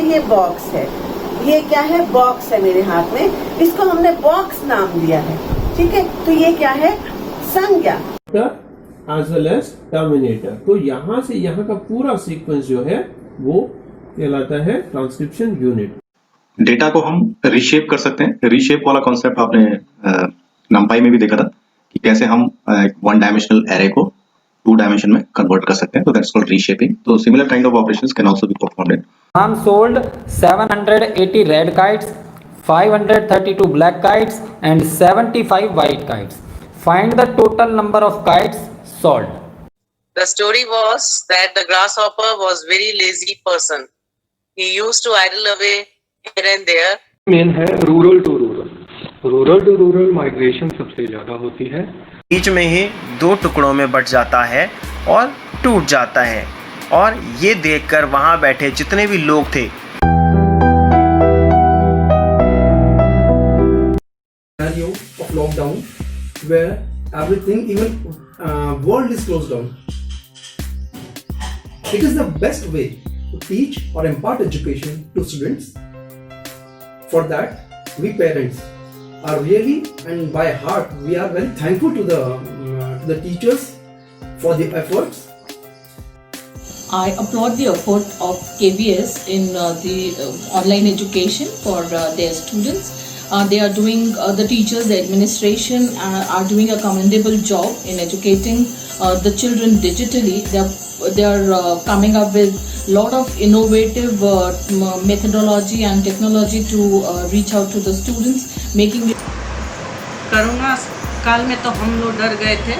जैसे ये बॉक्स है, ये क्या है, बॉक्स है मेरे हाथ में, इसको हमने बॉक्स नाम दिया है, ठीक है। तो ये क्या है, संज्ञा एज वेल एज टर्मिनेटर। तो यहाँ से यहाँ का पूरा सीक्वेंस जो है वो कहलाता है ट्रांसक्रिप्शन यूनिट। डेटा को हम रीशेप कर सकते हैं। रीशेप वाला कॉन्सेप्ट आपने नंपाई में भी देखा था कि कैसे हम वन डायमेंशनल एरे को टू डायमेंशन में कन्वर्ट कर सकते हैं। तो दैट्स कॉल्ड रीशेपिंग। तो similar kind of operations can also be performed. Mom sold 780 red kites, 532 black kites and 75 white kites. Find the total number of kites sold. The story was that the grasshopper was very lazy person. He used to idle away here and there. Main है rural to rural migration सबसे ज्यादा होती है। बीच में ही दो टुकड़ों में but जाता है और टूट जाता है, और ये देखकर वहां बैठे जितने भी लोग थे of lockdown where everything, even world is closed down. It is the best way to teach or impart education to students. For that, we parents are really, and by heart, we are very thankful to the teachers for the efforts. I applaud the effort of KVS in the online education for their students. They are doing, the teachers, the administration are doing a commendable job in educating the children digitally. They are coming up with lot of innovative methodology and technology to reach out to the students, making it. Corona काल में तो हम लोग डर गए थे,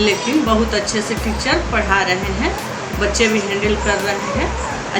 लेकिन बहुत अच्छे से टीचर पढ़ा रहे हैं, बच्चे भी हैंडल कर रहे हैं।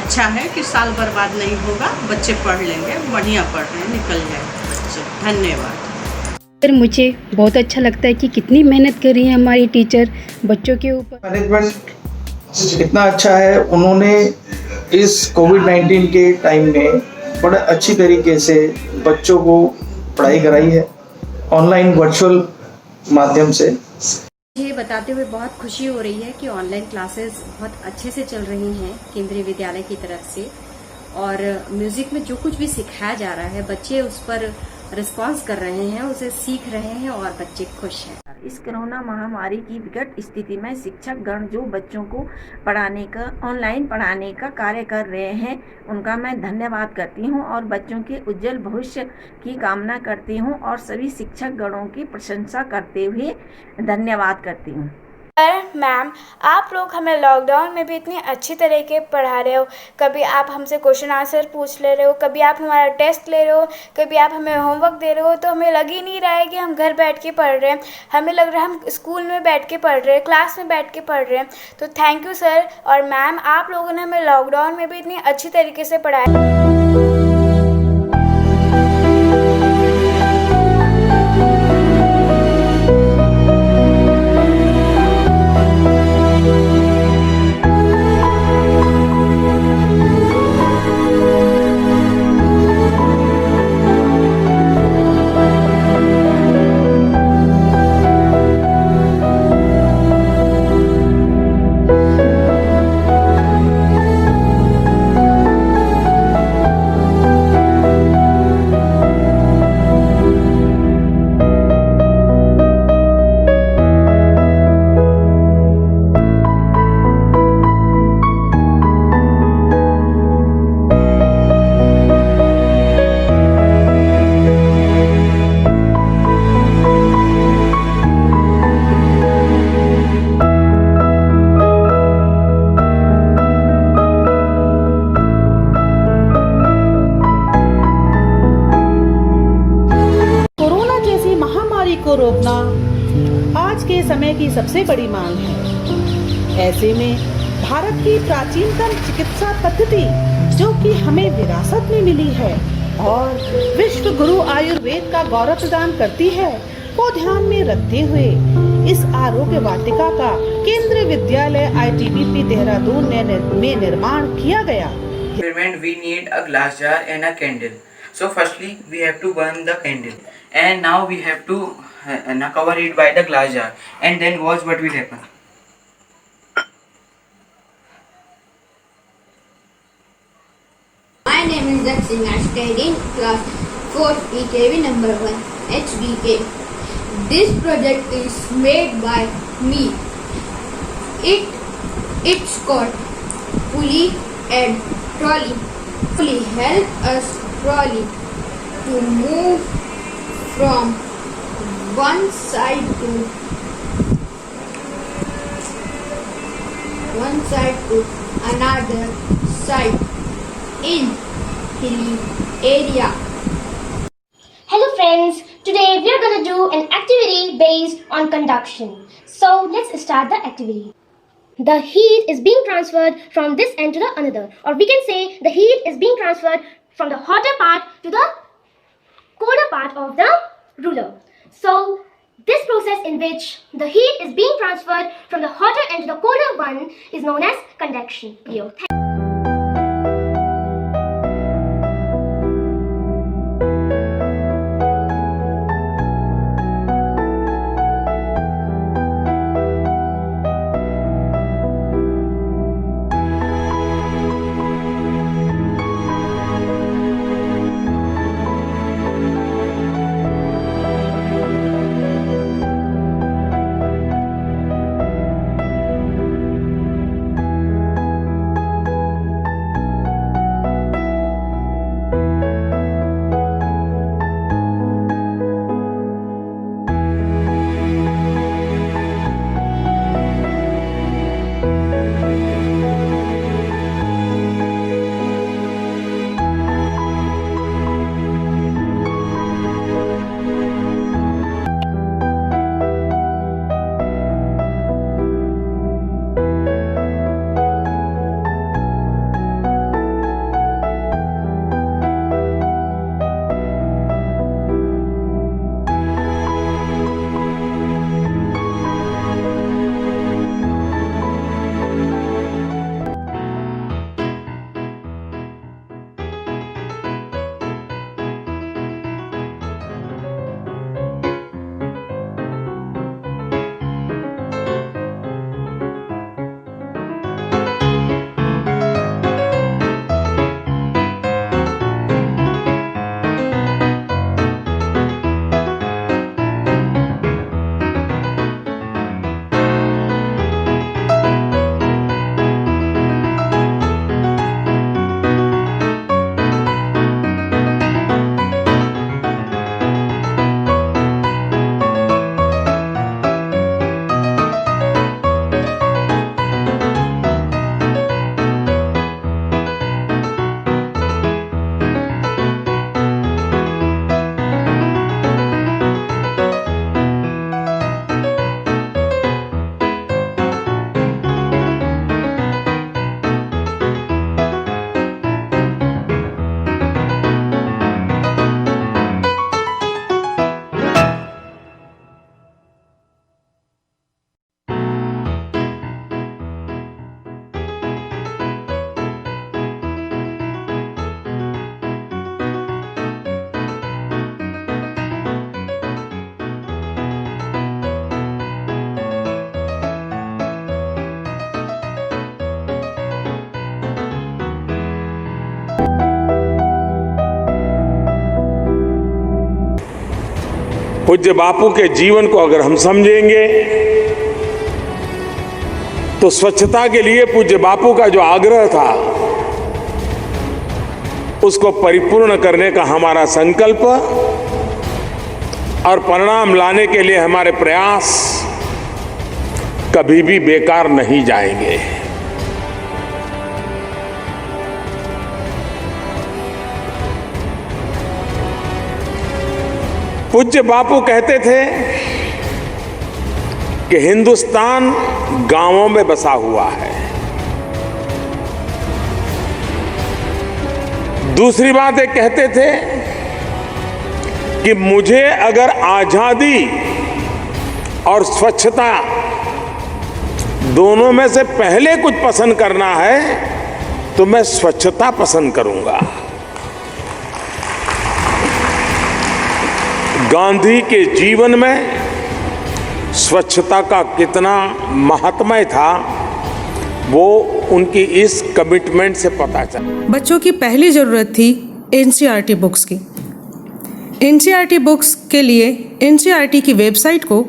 अच्छा है कि साल बर्बाद नहीं होगा, बच्चे पढ़ लेंगे, बढ़िया पढ़ रहे हैं, निकल जाएंगे बच्चे। धन्यवाद सर। मुझे बहुत अच्छा लगता है कि कितनी मेहनत कर रही है हमारी टीचर बच्चों के ऊपर। मैनेजमेंट इतना अच्छा है, उन्होंने इस कोविड-19 के टाइम में बड़ा अच्छी तरीके से बच्चों को पढ़ाई कराई है ऑनलाइन वर्चुअल माध्यम से। ये बताते हुए बहुत खुशी हो रही है कि ऑनलाइन क्लासेस बहुत अच्छे से चल रही हैं केंद्रीय विद्यालय की तरफ से, और म्यूजिक में जो कुछ भी सिखाया जा रहा है बच्चे उस पर रिस्पॉन्स कर रहे हैं, उसे सीख रहे हैं और बच्चे खुश हैं। इस कोरोना महामारी की विकट स्थिति में शिक्षक गण जो बच्चों को पढ़ाने का, ऑनलाइन पढ़ाने का कार्य कर रहे हैं, उनका मैं धन्यवाद करती हूं और बच्चों के उज्जवल भविष्य की कामना करती हूं और सभी शिक्षक गणों की प्रशंसा करते हुए धन्यवाद करती हूं। मैम, आप लोग हमें लॉकडाउन में भी इतनी अच्छी तरीके पढ़ा रहे हो। कभी आप हमसे क्वेश्चन आंसर पूछ ले रहे हो, कभी आप हमारा टेस्ट ले रहे हो, कभी आप हमें होमवर्क दे रहे हो, तो हमें लग ही नहीं रहा है कि हम घर बैठ के पढ़ रहे हैं। हमें लग रहा है हम स्कूल में बैठ के पढ़ रहे हैं, क्लास में बैठ के पढ़ रहे हैं। तो थैंक यू सर और मैम, आप लोगों ने हमें लॉकडाउन में भी इतनी अच्छी तरीके से पढ़ाया। को रोकना आज के समय की सबसे बड़ी मांग है। ऐसे में भारत की प्राचीनतम चिकित्सा पद्धति जो कि हमें विरासत में मिली है और विश्व गुरु आयुर्वेद का गौरव प्रदान करती है, को ध्यान में रखते हुए इस आरोग्य वाटिका का केंद्रीय विद्यालय ITBP देहरादून में निर्माण किया गया। We need a glass jar and a candle. So firstly we have to burn the candle, and now we have to cover it by the glass jar, and then watch what will happen. My name name is Dak Singh. I study in class 4th EKV number 1 HBK. This project is made by me. It's called pulley and trolley. Pulley help us trolley to move from one side to another side in hilly area. Hello friends, today we are going to do an activity based on conduction. So let's start the activity. The heat is being transferred from this end to the another, or we can say the heat is being transferred from the hotter part to the colder part of the ruler. So this process in which the heat is being transferred from the hotter end to the colder one is known as conduction. पूज्य बापू के जीवन को अगर हम समझेंगे तो स्वच्छता के लिए पूज्य बापू का जो आग्रह था उसको परिपूर्ण करने का हमारा संकल्प और परिणाम लाने के लिए हमारे प्रयास कभी भी बेकार नहीं जाएंगे। पूज्य बापू कहते थे कि हिंदुस्तान गांवों में बसा हुआ है। दूसरी बात ये कहते थे कि मुझे अगर आजादी और स्वच्छता दोनों में से पहले कुछ पसंद करना है तो मैं स्वच्छता पसंद करूंगा। गांधी के जीवन में स्वच्छता का कितना महात्म्य था वो उनकी इस कमिटमेंट से पता चला। बच्चों की पहली ज़रूरत थी एनसीईआरटी बुक्स की। एनसीईआरटी बुक्स के लिए एनसीईआरटी की वेबसाइट को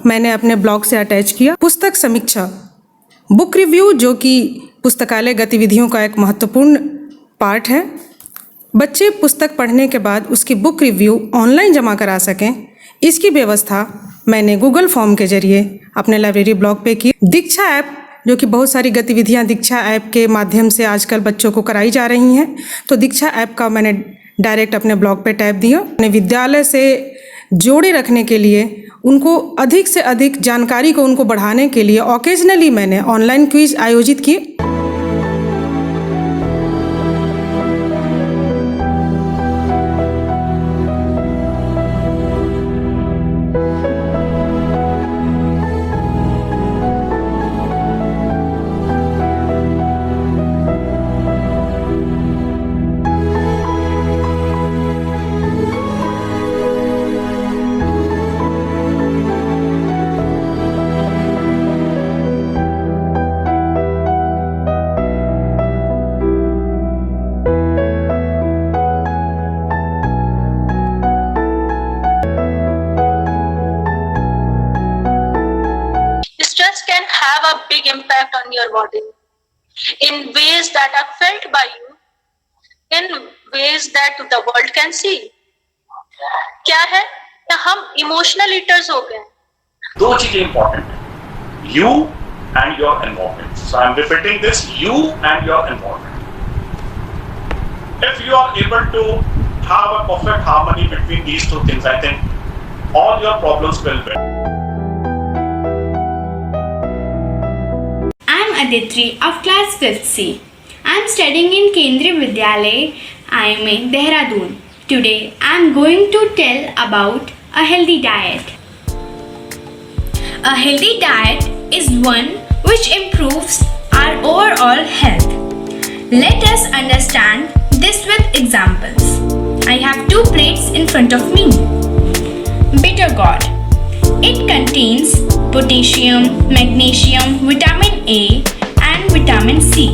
मैंने अपने ब्लॉग से अटैच किया। पुस्तक समीक्षा, बुक रिव्यू, जो कि पुस्तकालय गतिविधियों का एक महत्वपूर्ण पार्ट है। बच्चे पुस्तक पढ़ने के बाद उसकी बुक रिव्यू ऑनलाइन जमा करा सकें, इसकी व्यवस्था मैंने गूगल फॉर्म के जरिए अपने लाइब्रेरी ब्लॉग पे की। दीक्षा ऐप, जो कि बहुत सारी गतिविधियां दीक्षा ऐप के माध्यम से आजकल बच्चों को कराई जा रही हैं, तो दीक्षा ऐप का मैंने डायरेक्ट अपने ब्लॉग पे टैब दिया। अपने विद्यालय से जोड़े रखने के लिए, उनको अधिक से अधिक जानकारी को उनको बढ़ाने के लिए ओकेजनली मैंने ऑनलाइन क्विज आयोजित किए। Stress can have a big impact on your body in ways that are felt by you, in ways that the world can see. क्या है कि हम इमोशनल ईटर्स हो गए। दो चीजें इंपॉर्टेंट है, you and your environment. So I am repeating this, you and your environment. If you are able to have a perfect harmony between these two things, I think all your problems will be. I'm Aditri of class 5th C. I'm studying in Kendriya Vidyalaya, IMA, Dehradun. Today I'm going to tell about a healthy diet. A healthy diet is one which improves our overall health. Let us understand this with examples. I have 2 plates in front of me. Bitter gourd. It contains potassium, magnesium, vitamin A and vitamin C.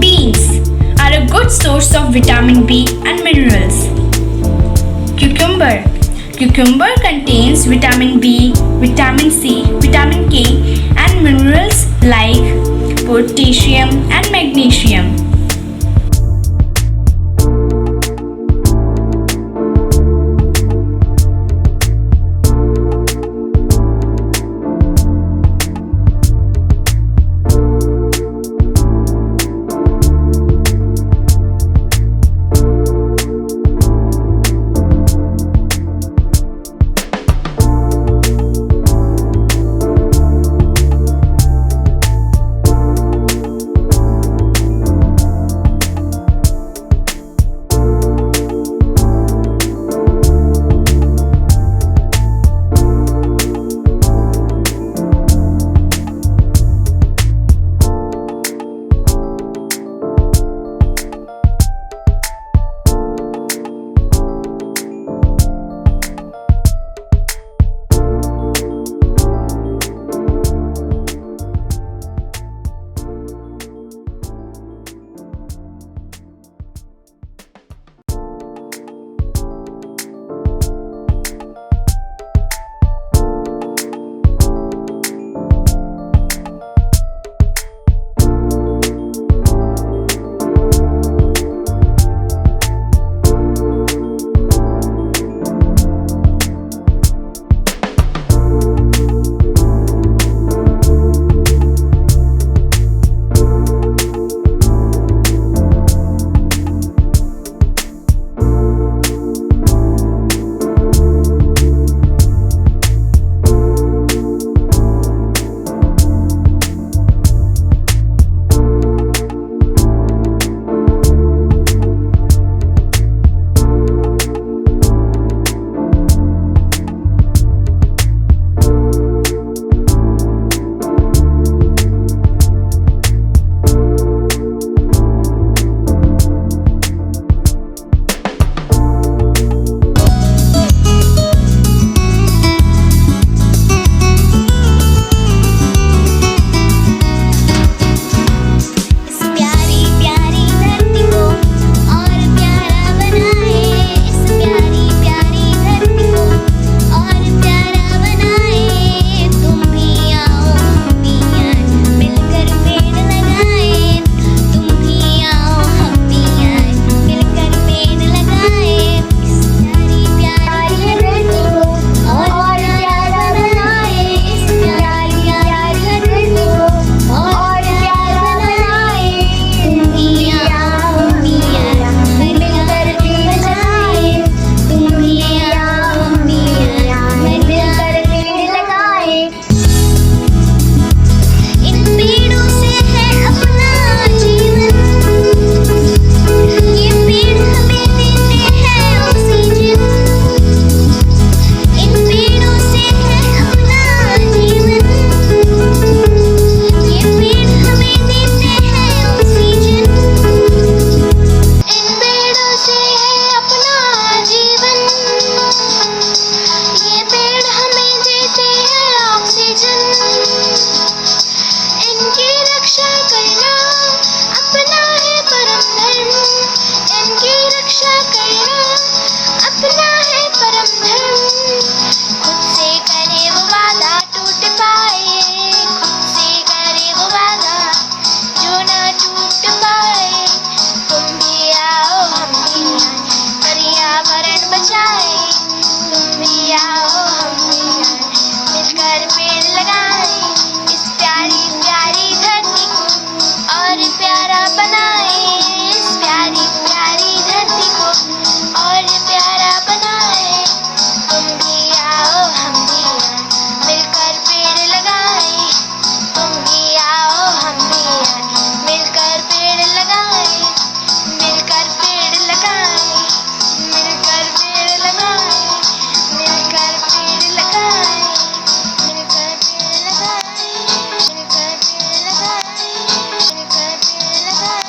Beans are a good source of vitamin B and minerals. Cucumber. Cucumber contains vitamin B, vitamin C, vitamin K and minerals like potassium and magnesium. बनाए इस प्यारी प्यारी धरती को और प्यारा बनाए। तुम भी आओ हम भी आए, मिलकर पेड़ लगाए। तुम भी आओ हम भी आए, मिलकर पेड़ लगाए। मिलकर पेड़ लगाए, मिलकर पेड़ लगाए, मिलकर पेड़ लगाए, मिलकर पेड़ लगाए, मिलकर पेड़ लगाए, मिलकर पेड़ लगाए।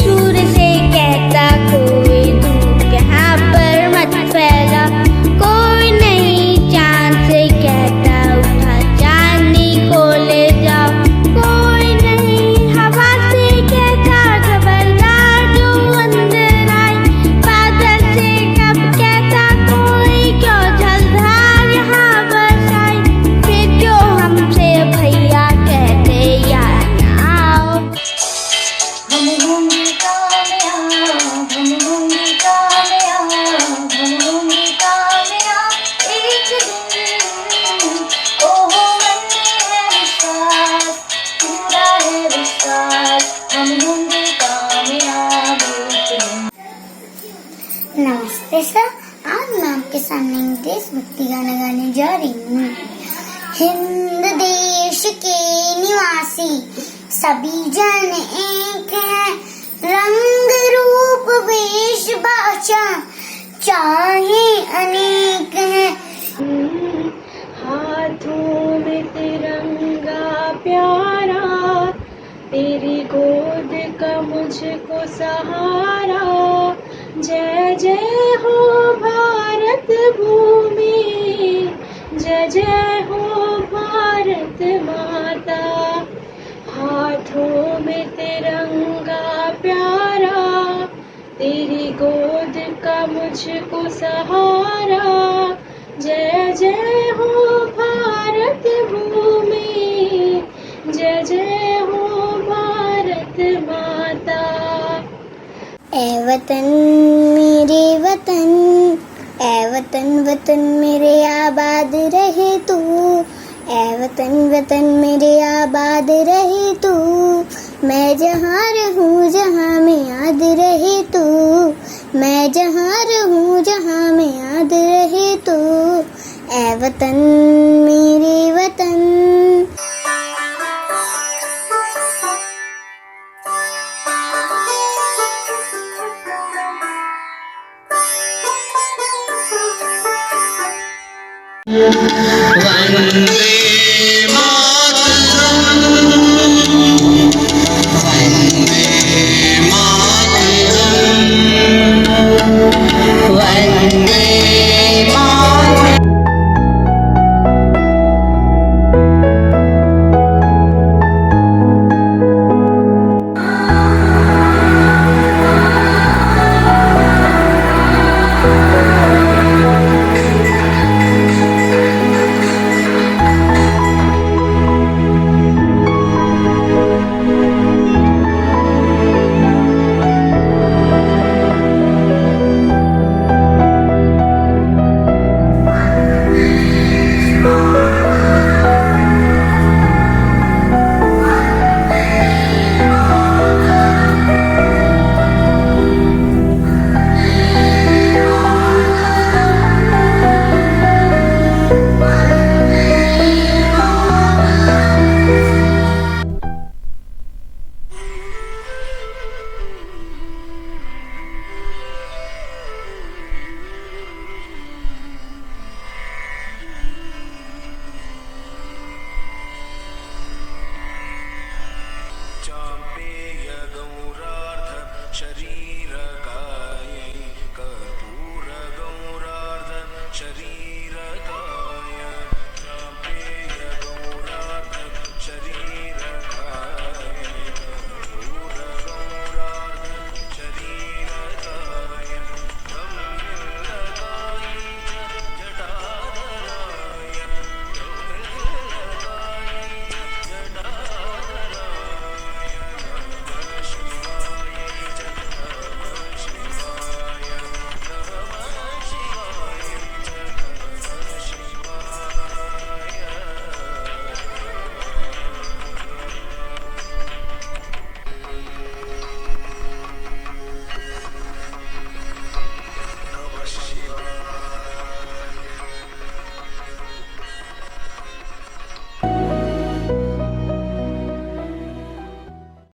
सूर से कहता कोई धूप यहाँ पर मत फैला, कोई नहीं चांद से कहता उठा चांदनी को ले जाओ। कोई नहीं हवा से कहता खबरदार जो अंदर आई, बादल से कब कहता कोई क्यों जलधार यहाँ बरसाई। फिर जो हमसे भैया कहते यार ना आओ। हम होंगे कामयाब, हम होंगे कामयाब, हम होंगे कामयाब एक दिन। ओहो मन में है विश्वास, पूरा है विश्वास, हम होंगे कामयाब एक दिन। नमस्ते सर, आज मैं आपके सामने एक देशभक्ति गाना गाने जा रही हूँ। हिंद देश के निवासी सभी जन एक हैं, रंग रूप वेश भाषा चाहे अनेक हैं। हाथों में तिरंगा प्यारा, तेरी गोद का मुझको सहारा। जय जय हो भारत भूमि, जय जय हो भारत माता। हाथों में तिरंगा प्यारा, तेरी गोद का मुझको सहारा। जय जय हो भारत भूमि, जय जय हो भारत माता। ऐ वतन मेरे वतन, ऐ वतन वतन मेरे आबाद रहे तू। ऐ वतन वतन मेरे आबाद रहे तू। मैं जहाँ रहूँ जहाँ में याद रहे तू। मैं जहाँ रहूँ जहाँ में याद रहे तू। ऐ वतन मेरे वतन। वंदे